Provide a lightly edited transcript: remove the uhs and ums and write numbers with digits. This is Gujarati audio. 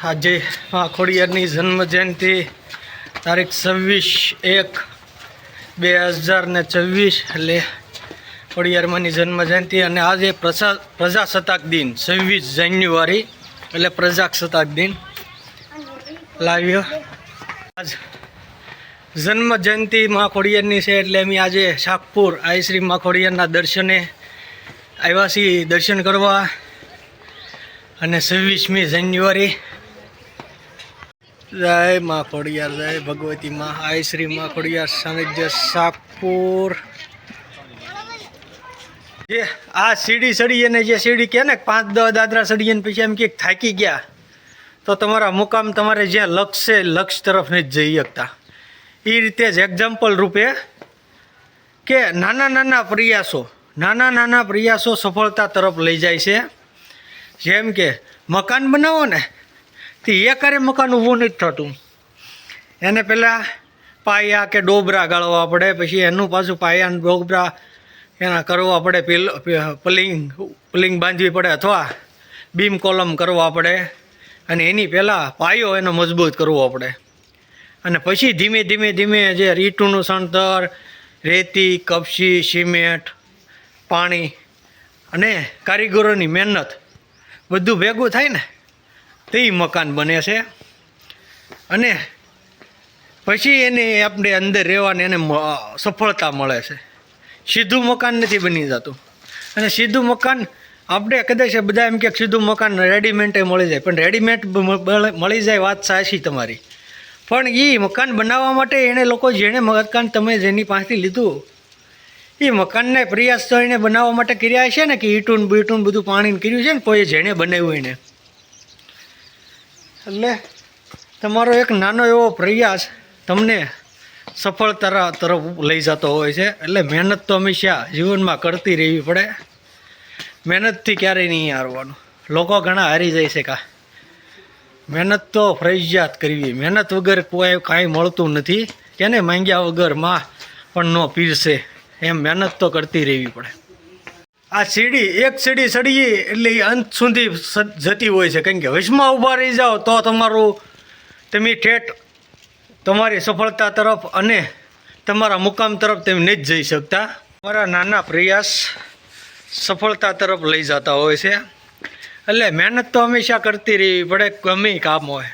આજે માં ખોડિયારની જન્મ જયંતિ તારીખ 26/1/2024 એટલે ખોડિયારમાંની જન્મ જયંતિ અને આજે પ્રજાસત્તાક દિન 26 જાન્યુઆરી એટલે પ્રજાસત્તાક દિન લાવ્યો. આજ જન્મ જયંતિ માં ખોડિયારની છે એટલે અમે આજે શાકપુર આઈ શ્રી માં ખોડિયારના દર્શને આવ્યા છીએ, દર્શન કરવા. અને 26મી જાન્યુઆરી જય માં ખોડિયાર, જય ભગવતી માં, આઈ શ્રી માં ખોડિયાર સાનિધ્ય શાકપુર. જે આ સીડી ચડીએ ને જે સીડી કહે ને 5-10 દાદરા ચડીએ ને પછી એમ કે થાકી ગયા તો તમારા મુકામ તમારે જ્યાં લક્ષ છે લક્ષ તરફ નથી જઈ શકતા. એ રીતે જ એક્ઝામ્પલ રૂપે કે નાના નાના પ્રયાસો સફળતા તરફ લઈ જાય છે. જેમ કે મકાન બનાવો ને તે એકારે મકાન ઊભું નથી થતું, એને પહેલાં પાયા કે ડોબરા ગાળવા પડે, પછી એનું પાછું પાયા ડોબરા એના કરવા પડે, પલિંગ બાંધવી પડે અથવા બીમ કોલમ કરવા પડે, અને એની પહેલાં પાયો એનો મજબૂત કરવો પડે. અને પછી ધીમે ધીમે જે ઈંટનું સણતર, રેતી, કપચી, સિમેન્ટ, પાણી અને કારીગરોની મહેનત બધું ભેગું થાય ને તે મકાન બને છે. અને પછી એને આપણે અંદર રહેવાને એને સફળતા મળે છે. સીધું મકાન નથી બની જતું. અને સીધું મકાન આપણે કદાચ બધા એમ કે સીધું મકાન રેડીમેડ મળી જાય, પણ રેડીમેડ મળી જાય વાત સાચી તમારી, પણ એ મકાન બનાવવા માટે એણે લોકો જેણે મકાન તમે જેની પાસેથી લીધું એ મકાનને પ્રયાસ તો એને બનાવવા માટે કર્યા છે ને, કે ઈટું બીટું બધું પાણીને કર્યું છે ને કોઈ જેણે બનાવ્યું એને. એટલે તમારો એક નાનો એવો પ્રયાસ તમને સફળતા તરફ લઈ જતો હોય છે. એટલે મહેનત તો હંમેશા જીવનમાં કરતી રહેવી પડે. મહેનતથી ક્યારેય નહીં હારવાનું. લોકો ઘણા હારી જાય છે. મહેનત તો ફરજિયાત કરવી. મહેનત વગર કોઈ કાંઈ મળતું નથી. કેને માંગ્યા વગર માં પણ ન પીરશે. એમ મહેનત તો કરતી રહેવી પડે. આ સીડી એક સીડી ચડીએ એટલે એ અંત સુધી જતી હોય છે. કારણ કે વચમાં ઊભા રહી જાઓ તો તમે ઠેઠ તમારી સફળતા તરફ અને તમારા મુકામ તરફ તમે નથી જઈ શકતા. તમારા નાના પ્રયાસ સફળતા તરફ લઈ જતા હોય છે. એટલે મહેનત તો હંમેશા કરતી રહેવી પડે, ગમે કામ હોય.